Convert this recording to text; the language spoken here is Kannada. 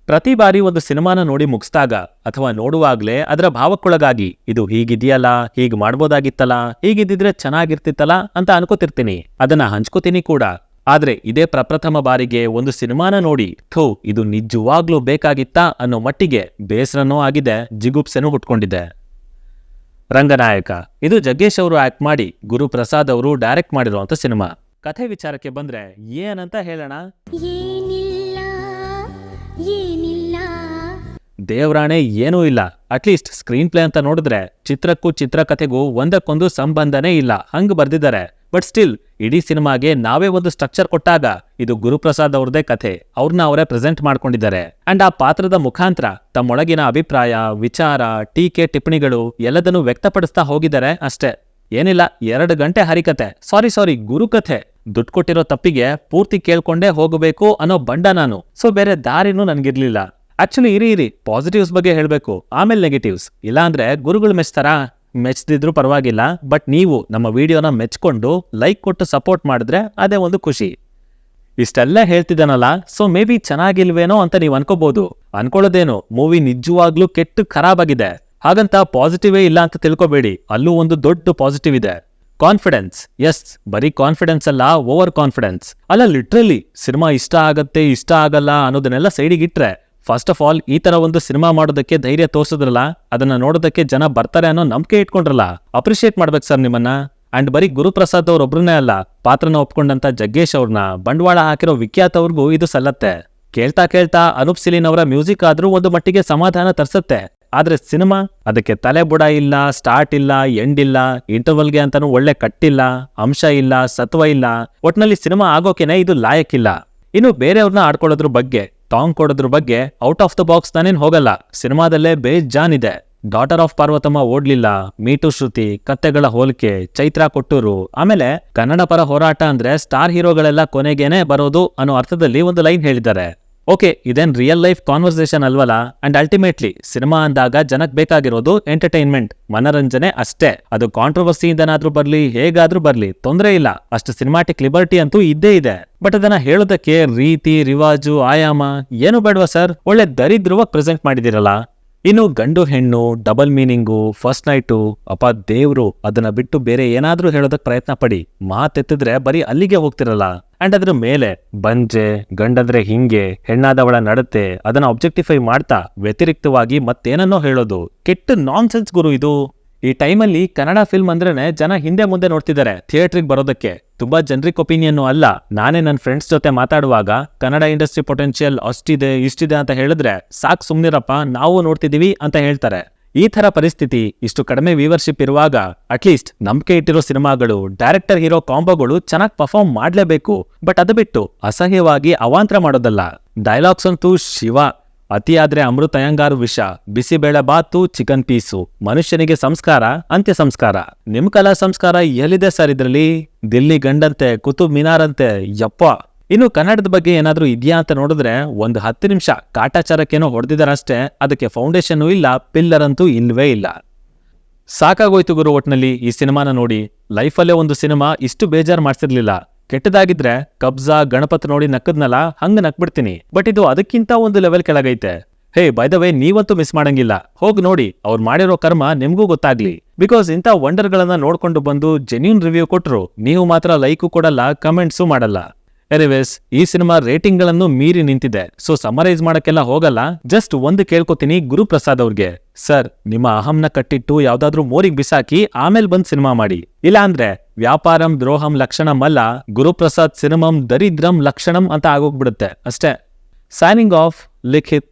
ಪ್ರತಿ ಬಾರಿ ಒಂದು ಸಿನಿಮಾನ ನೋಡಿ ಮುಗಿಸ್ದಾಗ ಅಥವಾ ನೋಡುವಾಗ್ಲೇ ಅದರ ಭಾವಕ್ಕೊಳಗಾಗಿ ಇದು ಹೀಗಿದೆಯಲ್ಲ, ಹೀಗ್ ಮಾಡ್ಬೋದಾಗಿತ್ತಲ್ಲ, ಹೀಗಿದ್ದಿದ್ರೆ ಚೆನ್ನಾಗಿರ್ತಿತ್ತಲ್ಲ ಅಂತ ಅನ್ಕೋತಿರ್ತೀನಿ. ಅದನ್ನ ಹಂಚ್ಕೋತೀನಿ ಕೂಡ. ಆದ್ರೆ ಇದೇ ಪ್ರಪ್ರಥಮ ಬಾರಿಗೆ ಒಂದು ಸಿನಿಮಾನ ನೋಡಿ ಇದು ನಿಜವಾಗ್ಲೂ ಬೇಕಾಗಿತ್ತಾ ಅನ್ನೋ ಮಟ್ಟಿಗೆ ಬೇಸರನೂ ಆಗಿದೆ, ಜಿಗುಪ್ಸೆನೂ ಹುಟ್ಕೊಂಡಿದೆ. ರಂಗನಾಯಕ. ಇದು ಜಗ್ಗೇಶ್ ಅವರು ಆಕ್ಟ್ ಮಾಡಿ ಗುರುಪ್ರಸಾದ್ ಅವರು ಡೈರೆಕ್ಟ್ ಮಾಡಿರುವಂತ ಸಿನಿಮಾ. ಕಥೆ ವಿಚಾರಕ್ಕೆ ಬಂದ್ರೆ ಏನಂತ ಹೇಳೋಣ, ದೇವ್ರಾಣೆ ಏನೂ ಇಲ್ಲ. ಅಟ್ಲೀಸ್ಟ್ ಸ್ಕ್ರೀನ್ ಪ್ಲೇ ಅಂತ ನೋಡಿದ್ರೆ ಚಿತ್ರಕ್ಕೂ ಚಿತ್ರಕಥೆಗೂ ಒಂದಕ್ಕೊಂದು ಸಂಬಂಧನೇ ಇಲ್ಲ, ಹಂಗ್ ಬರ್ದಿದ್ದಾರೆ. ಬಟ್ ಸ್ಟಿಲ್ ಇಡೀ ಸಿನಿಮಾಗೆ ನಾವೇ ಒಂದು ಸ್ಟ್ರಕ್ಚರ್ ಕೊಟ್ಟಾಗ ಇದು ಗುರುಪ್ರಸಾದ್ ಅವ್ರದೇ ಕಥೆ, ಅವ್ರನ್ನ ಅವರೇ ಪ್ರೆಸೆಂಟ್ ಮಾಡ್ಕೊಂಡಿದ್ದಾರೆ. ಅಂಡ್ ಆ ಪಾತ್ರದ ಮುಖಾಂತರ ತಮ್ಮೊಳಗಿನ ಅಭಿಪ್ರಾಯ, ವಿಚಾರ, ಟೀಕೆ, ಟಿಪ್ಪಣಿಗಳು ಎಲ್ಲದನ್ನು ವ್ಯಕ್ತಪಡಿಸ್ತಾ ಹೋಗಿದ್ದಾರೆ ಅಷ್ಟೇ. ಏನಿಲ್ಲ, 2 ಗಂಟೆ ಹರಿಕತೆ, ಸಾರಿ ಗುರುಕಥೆ. ದುಡ್ಡು ಕೊಟ್ಟಿರೋ ತಪ್ಪಿಗೆ ಪೂರ್ತಿ ಕೇಳ್ಕೊಂಡೇ ಹೋಗಬೇಕು ಅನ್ನೋ ಬಂಡ ನಾನು. ಸೊ ಬೇರೆ ದಾರಿನೂ ನನ್ಗಿರ್ಲಿಲ್ಲ. ಆಕ್ಚುಲಿ ಇರಿ ಪಾಸಿಟಿವ್ಸ್ ಬಗ್ಗೆ ಹೇಳ್ಬೇಕು, ಆಮೇಲೆ ನೆಗೆಟಿವ್ಸ್. ಇಲ್ಲಾಂದ್ರೆ ಗುರುಗಳು ಮೆಚ್ತಾರಾ? ಮೆಚ್ದಿದ್ರು ಪರವಾಗಿಲ್ಲ, ಬಟ್ ನೀವು ನಮ್ಮ ವಿಡಿಯೋನ ಮೆಚ್ಕೊಂಡು ಲೈಕ್ ಕೊಟ್ಟು ಸಪೋರ್ಟ್ ಮಾಡಿದ್ರೆ ಅದೇ ಒಂದು ಖುಷಿ. ಇಷ್ಟೆಲ್ಲ ಹೇಳ್ತಿದ್ದಾನಲ್ಲ, ಸೊ ಮೇ ಬಿ ಚೆನ್ನಾಗಿಲ್ವೇನೋ ಅಂತ ನೀವು ಅನ್ಕೋಬಹುದು. ಅನ್ಕೊಳ್ಳೋದೇನು, ಮೂವಿ ನಿಜವಾಗ್ಲೂ ಕೆಟ್ಟು ಖರಾಬ್ ಆಗಿದೆ. ಹಾಗಂತ ಪಾಸಿಟಿವೇ ಇಲ್ಲ ಅಂತ ತಿಳ್ಕೊಬೇಡಿ, ಅಲ್ಲೂ ಒಂದು ದೊಡ್ಡ ಪಾಸಿಟಿವ್ ಇದೆ. ಕಾನ್ಫಿಡೆನ್ಸ್. ಎಸ್, ಬರೀ ಕಾನ್ಫಿಡೆನ್ಸ್ ಅಲ್ಲ, ಓವರ್ ಕಾನ್ಫಿಡೆನ್ಸ್ ಅಲ್ಲ. ಲಿಟ್ರಲಿ ಸಿನಿಮಾ ಇಷ್ಟ ಆಗತ್ತೆ, ಇಷ್ಟ ಆಗಲ್ಲ ಅನ್ನೋದನ್ನೆಲ್ಲ ಸೈಡಿಗಿಟ್ರೆ, ಫಸ್ಟ್ ಆಫ್ ಆಲ್ ಈ ತರ ಒಂದು ಸಿನಿಮಾ ಮಾಡೋದಕ್ಕೆ ಧೈರ್ಯ ತೋರಿಸಿದ್ರಲ್ಲ, ಅದನ್ನ ನೋಡೋದಕ್ಕೆ ಜನ ಬರ್ತಾರೆ ಅನ್ನೋ ನಂಬಿಕೆ ಇಟ್ಕೊಂಡ್ರಲ್ಲ, ಅಪ್ರಿಶಿಯೇಟ್ ಮಾಡ್ಬೇಕು ಸರ್ ನಿಮ್ಮನ್ನ. ಅಂಡ್ ಬರೀ ಗುರುಪ್ರಸಾದ್ ಅವ್ರೊಬ್ರನ್ನೇ ಅಲ್ಲ, ಪಾತ್ರನ ಒಪ್ಕೊಂಡಂತ ಜಗ್ಗೇಶ್ ಅವ್ರನ್ನ, ಬಂಡವಾಳ ಹಾಕಿರೋ ವಿಖ್ಯಾತ್ ಅವ್ರಿಗೂ ಇದು ಸಲ್ಲತ್ತೆ. ಕೇಳ್ತಾ ಅನೂಪ್ ಸಿಲೀನ್ ಅವರ ಮ್ಯೂಸಿಕ್ ಆದ್ರೂ ಒಂದು ಮಟ್ಟಿಗೆ ಸಮಾಧಾನ ತರ್ಸತ್ತೆ. ಆದ್ರೆ ಸಿನಿಮಾ, ಅದಕ್ಕೆ ತಲೆ ಬುಡ ಇಲ್ಲ, ಸ್ಟಾರ್ಟ್ ಇಲ್ಲ, ಎಂಡ್ ಇಲ್ಲ, ಇಂಟರ್ವಲ್ಗೆ ಅಂತಾನು ಒಳ್ಳೆ ಕಟ್ಟಿಲ್ಲ, ಅಂಶ ಇಲ್ಲ, ಸತ್ವ ಇಲ್ಲ. ಒಟ್ನಲ್ಲಿ ಸಿನಿಮಾ ಆಗೋಕೆನೆ ಇದು ಲಾಯಕ್ಕಿಲ್ಲ. ಇನ್ನು ಬೇರೆಯವ್ರನ್ನ ಆಡ್ಕೊಳ್ಳೋದ್ರ ಬಗ್ಗೆ, ಟಾಂಗ್ ಕೊಡೋದ್ರ ಬಗ್ಗೆ ಔಟ್ ಆಫ್ ದ ಬಾಕ್ಸ್ ನಾನೇನ್ ಹೋಗಲ್ಲ. ಸಿನಿಮಾದಲ್ಲೇ ಬೇಜಾನ್ ಇದೆ. ಡಾಟರ್ ಆಫ್ ಪಾರ್ವತಮ್ಮ ಓಡ್ಲಿಲ್ಲ, ಮೀಟು ಶ್ರುತಿ, ಕತ್ತೆಗಳ ಹೋಲಿಕೆ, ಚೈತ್ರಾ ಕೊಟ್ಟೂರು, ಆಮೇಲೆ ಕನ್ನಡ ಪರ ಹೋರಾಟ ಅಂದ್ರೆ ಸ್ಟಾರ್ ಹೀರೋಗಳೆಲ್ಲ ಕೊನೆಗೇನೆ ಬರೋದು ಅನ್ನೋ ಅರ್ಥದಲ್ಲಿ ಒಂದು ಲೈನ್ ಹೇಳಿದ್ದಾರೆ. ಓಕೆ, ಇದೇನ್ ರಿಯಲ್ ಲೈಫ್ ಕಾನ್ವರ್ಸೇಷನ್ ಅಲ್ವಲ್ಲ. ಅಂಡ್ ಅಲ್ಟಿಮೇಟ್ಲಿ ಸಿನಿಮಾ ಅಂದಾಗ ಜನಕ್ ಬೇಕಾಗಿರೋದು ಎಂಟರ್ಟೈನ್ಮೆಂಟ್, ಮನರಂಜನೆ ಅಷ್ಟೇ. ಅದು ಕಾಂಟ್ರವರ್ಸಿಯಿಂದನಾದ್ರೂ ಬರ್ಲಿ, ಹೇಗಾದ್ರೂ ಬರ್ಲಿ, ತೊಂದರೆ ಇಲ್ಲ. ಅಷ್ಟು ಸಿನಿಮಾಟಿಕ್ ಲಿಬರ್ಟಿ ಅಂತೂ ಇದ್ದೇ ಇದೆ. ಬಟ್ ಅದನ್ನ ಹೇಳೋದಕ್ಕೆ ರೀತಿ, ರಿವಾಜು, ಆಯಾಮ ಏನು ಬೇಡವಾ ಸರ್? ಒಳ್ಳೆ ದರಿದ್ರವಾಗಿ ಪ್ರೆಸೆಂಟ್ ಮಾಡಿದಿರಲ್ಲ. ಇನ್ನು ಗಂಡು ಹೆಣ್ಣು, ಡಬಲ್ ಮೀನಿಂಗು, ಫಸ್ಟ್ ನೈಟು, ಅಪ್ಪ ದೇವ್ರು, ಅದನ್ನ ಬಿಟ್ಟು ಬೇರೆ ಏನಾದ್ರೂ ಹೇಳೋದಕ್ ಪ್ರಯತ್ನ ಪಡಿ. ಮಾತೆತ್ತಿದ್ರೆ ಬರೀ ಅಲ್ಲಿಗೆ ಹೋಗ್ತಿರಲ್ಲ. ಅಂಡ್ ಅದ್ರ ಮೇಲೆ ಬಂಜೆ, ಗಂಡಂದ್ರೆ ಹಿಂಗೆ, ಹೆಣ್ಣಾದವಳ ನಡತೆ, ಅದನ್ನ ಆಬ್ಜೆಕ್ಟಿಫೈ ಮಾಡ್ತಾ ವ್ಯತಿರಿಕ್ತವಾಗಿ ಮತ್ತೇನನ್ನೋ ಹೇಳೋದು ಕೆಟ್ಟ ನಾನ್ ಸೆನ್ಸ್ ಗುರು ಇದು. ಈ ಟೈಮಲ್ಲಿ ಕನ್ನಡ ಫಿಲ್ಮ್ ಅಂದ್ರೇನೆ ಜನ ಹಿಂದೆ ಮುಂದೆ ನೋಡ್ತಿದ್ದಾರೆ ಥಿಯೇಟ್ರಿಗೆ ಬರೋದಕ್ಕೆ. ತುಂಬಾ ಜನರಿಕ್ ಒಪಿನಿಯನ್ ಅಲ್ಲ. ನಾನೇ ನನ್ನ ಫ್ರೆಂಡ್ಸ್ ಜೊತೆ ಮಾತಾಡುವಾಗ ಕನ್ನಡ ಇಂಡಸ್ಟ್ರಿ ಪೊಟೆನ್ಷಿಯಲ್ ಅಷ್ಟಿದೆ ಇಷ್ಟಿದೆ ಅಂತ ಹೇಳಿದ್ರೆ ಸಾಕ್ ಸುಮ್ನಿರಪ್ಪ, ನಾವು ನೋಡ್ತಿದೀವಿ ಅಂತ ಹೇಳ್ತಾರೆ. ಈ ತರ ಪರಿಸ್ಥಿತಿ, ಇಷ್ಟು ಕಡಿಮೆ ವ್ಯೂವರ್ಶಿಪ್ ಇರುವಾಗ ಅಟ್ಲೀಸ್ಟ್ ನಂಬಿಕೆ ಇಟ್ಟಿರೋ ಸಿನಿಮಾಗಳು, ಡೈರೆಕ್ಟರ್ ಹೀರೋ ಕಾಂಬೋಗಳು ಚೆನ್ನಾಗಿ ಪರ್ಫಾರ್ಮ್ ಮಾಡ್ಲೇಬೇಕು. ಬಟ್ ಅದು ಬಿಟ್ಟು ಅಸಹ್ಯವಾಗಿ ಅವಾಂತರ ಮಾಡೋದಲ್ಲ. ಡೈಲಾಗ್ಸ್ ಅಂತೂ ಶಿವ. ಅತಿಯಾದ್ರೆ ಅಮೃತ ಅಯ್ಯಂಗಾರ್ ವಿಷ, ಬಿಸಿಬೇಳೆ ಬಾತು, ಚಿಕನ್ ಪೀಸು. ಮನುಷ್ಯನಿಗೆ ಸಂಸ್ಕಾರ, ಅಂತ್ಯ ಸಂಸ್ಕಾರ. ನಿಮ್ ಕಲಾ ಸಂಸ್ಕಾರ ಎಲ್ಲಿದೆ ಸರ್ ಇದ್ರಲ್ಲಿ? ದಿಲ್ಲಿ ಗಂಡಂತೆ, ಕುತುಬ್ ಮಿನಾರ್ ಅಂತೆ, ಯಪ್ಪ. ಇನ್ನು ಕನ್ನಡದ ಬಗ್ಗೆ ಏನಾದ್ರೂ ಇದೆಯಾ ಅಂತ ನೋಡಿದ್ರೆ ಒಂದು 10 ನಿಮಿಷ ಕಾಟಾಚಾರಕ್ಕೇನೋ ಹೊಡೆದಿದ್ದಾರಷ್ಟೇ. ಅದಕ್ಕೆ ಫೌಂಡೇಶನ್ ಇಲ್ಲ, ಪಿಲ್ಲರ್ ಅಂತೂ ಇಲ್ವೇ ಇಲ್ಲ. ಸಾಕಾಗೋಯ್ತು ಗುರು ಒಟ್ನಲ್ಲಿ ಈ ಸಿನಿಮಾನ ನೋಡಿ. ಲೈಫಲ್ಲೇ ಒಂದು ಸಿನಿಮಾ ಇಷ್ಟು ಬೇಜಾರು ಮಾಡ್ಸಿರ್ಲಿಲ್ಲ. ಕೆಟ್ಟದಾಗಿದ್ರೆ ಕಬ್ಜಾ, ಗಣಪತ್ ನೋಡಿ ನಕ್ಕದ್ನಲ್ಲ, ಹಂಗ ನಕ್ಬಿಡ್ತೀನಿ. ಬಟ್ ಇದು ಅದಕ್ಕಿಂತ ಒಂದು ಲೆವೆಲ್ ಕೆಳಗೈತೆ. ಹೇ, ಬೈ ದ ವೇ, ನೀವಂತೂ ಮಿಸ್ ಮಾಡಂಗಿಲ್ಲ, ಹೋಗ್ ನೋಡಿ. ಅವ್ರು ಮಾಡಿರೋ ಕರ್ಮ ನಿಮ್ಗೂ ಗೊತ್ತಾಗ್ಲಿ. ಬಿಕಾಸ್ ಇಂಥ ವಂಡರ್ಗಳನ್ನ ನೋಡ್ಕೊಂಡು ಬಂದು ಜೆನ್ಯೂನ್ ರಿವ್ಯೂ ಕೊಟ್ರು, ನೀವು ಮಾತ್ರ ಲೈಕು ಕೊಡಲ್ಲ, ಕಮೆಂಟ್ಸು ಮಾಡಲ್ಲ. ಎನಿವೇಸ್, ಈ ಸಿನಿಮಾ ರೇಟಿಂಗ್ಗಳನ್ನು ಮೀರಿ ನಿಂತಿದೆ. ಸೊ ಸಮರೈಸ್ ಮಾಡಕ್ಕೆಲ್ಲ ಹೋಗಲ್ಲ. ಜಸ್ಟ್ ಒಂದು ಕೇಳ್ಕೊತೀನಿ ಗುರುಪ್ರಸಾದ್ ಅವ್ರಿಗೆ, ಸರ್ ನಿಮ್ಮ ಅಹಂನ ಕಟ್ಟಿಟ್ಟು ಯಾವ್ದಾದ್ರೂ ಮೋರಿಗೆ ಬಿಸಾಕಿ ಆಮೇಲೆ ಬಂದ್ ಸಿನಿಮಾ ಮಾಡಿ. ಇಲ್ಲ ಅಂದ್ರೆ ವ್ಯಾಪಾರಂ ದ್ರೋಹಂ ಲಕ್ಷಣಂ ಅಲ್ಲ, ಗುರುಪ್ರಸಾದ್ ಸಿನಿಮಂ ದರಿದ್ರಂ ಲಕ್ಷಣಂ ಅಂತ ಆಗೋಗ್ಬಿಡುತ್ತೆ ಅಷ್ಟೇ. ಸೈನಿಂಗ್ ಆಫ್, ಲಿಖಿತ್.